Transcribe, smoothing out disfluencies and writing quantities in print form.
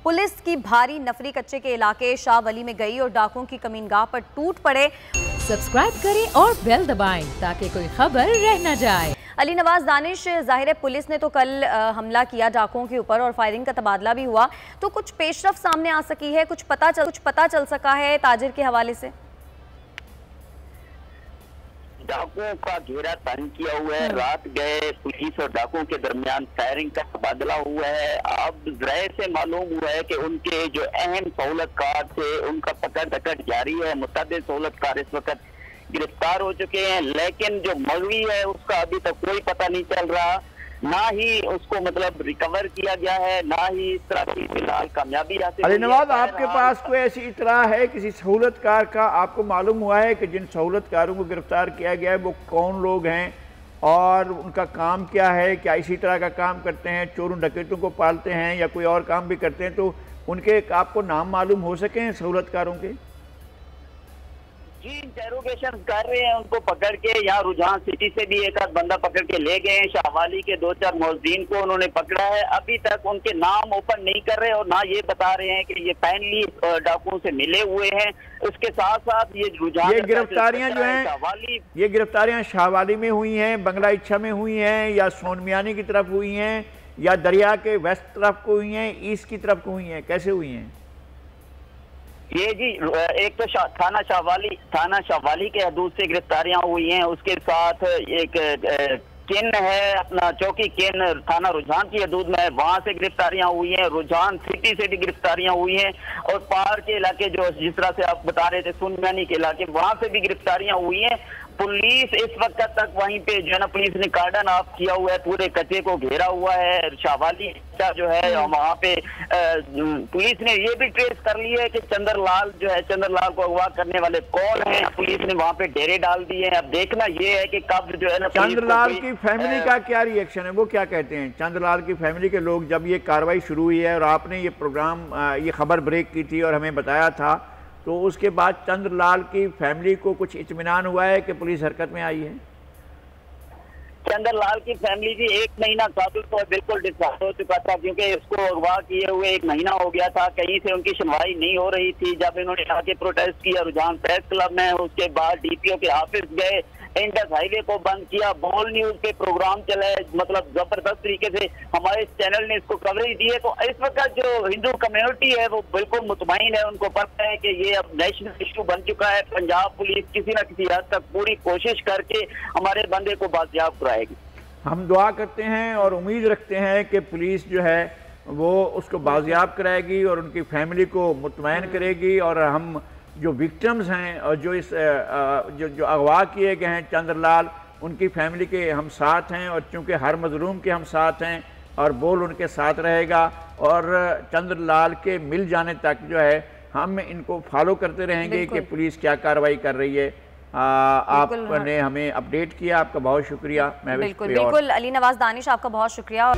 Police की भारी नफरी कच्चे के इलाके शाह वली में गई और डाकुओं की कमीनगाह पर टूट पड़े। सब्सक्राइब करें और बेल दबाएं ताकि कोई खबर रह न जाए। अली नवाज दानिश, जाहिर है पुलिस ने तो कल हमला किया डाकुओं के ऊपर और फायरिंग का तबादला भी हुआ, तो कुछ पेशरफ सामने आ सकी है, कुछ पता चल सका है ताजिर के हवाले से? डाकुओं का घेरा तंग किया हुआ है। रात गए पुलिस और डाकुओं के दरमियान फायरिंग का तबादला हुआ है। अब जराये से मालूम हुआ है कि उनके जो अहम सहूलतकार थे उनका पकड़ दकड़ जारी है। मुतअद्दिद सहूलतकार इस वक्त गिरफ्तार हो चुके हैं, लेकिन जो मगवी है उसका अभी तक कोई पता नहीं चल रहा, ना ही उसको मतलब रिकवर किया गया है, ना ही इस तरह की फिलहाल कामयाबी हासिल। अली नवाज, आपके पास कोई ऐसी इतला है किसी सहूलतकार का? आपको मालूम हुआ है कि जिन सहूलतकारों को गिरफ्तार किया गया है वो कौन लोग हैं और उनका काम क्या है? क्या इसी तरह का काम करते हैं, चोरों डकैतों को पालते हैं या कोई और काम भी करते हैं? तो उनके आपको नाम मालूम हो सके सहूलतकारों के? जी, इंटेरोगेशन कर रहे हैं उनको पकड़ के। यहाँ रुझान सिटी से भी एक आध बंदा पकड़ के ले गए हैं। शाहवाली के 2-4 मौजूदीन को उन्होंने पकड़ा है। अभी तक उनके नाम ओपन नहीं कर रहे और ना ये बता रहे हैं कि ये फाइनली डाकुओं से मिले हुए हैं। उसके साथ साथ ये रुझान, ये गिरफ्तारियां जो हैं, ये गिरफ्तारियां शाहवाली में हुई हैं, बंगला इच्छा में हुई हैं, या सोनमियानी की तरफ हुई हैं, या दरिया के वेस्ट तरफ को हुई हैं, ईस्ट की तरफ को हुई हैं, कैसे हुई हैं? ये जी एक तो थाना शाहवाली के हदूद से गिरफ्तारियां हुई हैं। उसके साथ एक किन है अपना चौकी किन थाना रुझान की हदूद में, वहां से गिरफ्तारियां हुई हैं। रुझान सिटी से भी गिरफ्तारियां हुई हैं और पहाड़ के इलाके जो जिस तरह से आप बता रहे थे सुनमियानी के इलाके, वहां से भी गिरफ्तारियां हुई हैं। पुलिस इस वक्त तक वहीं पे जो है ना पुलिस ने कार्डन ऑफ किया हुआ है, पूरे कच्चे को घेरा हुआ है। शाहवाली जो है वहाँ पे पुलिस ने ये भी ट्रेस कर लिया है कि चंद्रलाल जो है, चंद्रलाल को अगवा करने वाले कौन है। पुलिस ने वहाँ पे डेरे डाल दिए हैं। अब देखना ये है कि कब जो है ना चंद्रलाल की फैमिली का क्या रिएक्शन है, वो क्या कहते हैं? चंद्रलाल की फैमिली के लोग, जब ये कार्रवाई शुरू हुई है और आपने ये प्रोग्राम ये खबर ब्रेक की थी और हमें बताया था, तो उसके बाद चंद्रलाल की फैमिली को कुछ इत्मीनान हुआ है कि पुलिस हरकत में आई है? चंद्रलाल की फैमिली जी 1 महीना काबिल तो बिल्कुल डिस्टर्ब हो चुका था, क्योंकि उसको अगवा किए हुए 1 महीना हो गया था। कहीं से उनकी सुनवाई नहीं हो रही थी। जब इन्होंने आके प्रोटेस्ट किया रुझान प्रेस क्लब में, उसके बाद डीपीओ के ऑफिस गए, इंडस हाईवे को बंद किया, बोल न्यूज पे प्रोग्राम चलाए, मतलब जबरदस्त तरीके से हमारे चैनल ने इसको कवरेज दी है। तो इस वक्त जो हिंदू कम्युनिटी है वो बिल्कुल मुतमईन है। उनको पता है कि ये अब नेशनल इशू बन चुका है। पंजाब पुलिस किसी न किसी हद तक पूरी कोशिश करके हमारे बंदे को बाजियाब कराएगी। हम दुआ करते हैं और उम्मीद रखते हैं कि पुलिस जो है वो उसको बाजियाब कराएगी और उनकी फैमिली को मुतमईन करेगी। और हम जो विक्टिम्स हैं और जो इस जो अगवा किए गए हैं चंद्रलाल, उनकी फैमिली के हम साथ हैं, और चूँकि हर मजलूम के हम साथ हैं और बोल उनके साथ रहेगा। और चंद्रलाल के मिल जाने तक जो है हम इनको फॉलो करते रहेंगे कि पुलिस क्या कार्रवाई कर रही है। आपने हमें अपडेट किया, आपका बहुत शुक्रिया। बिल्कुल अली नवाज दानिश, आपका बहुत शुक्रिया।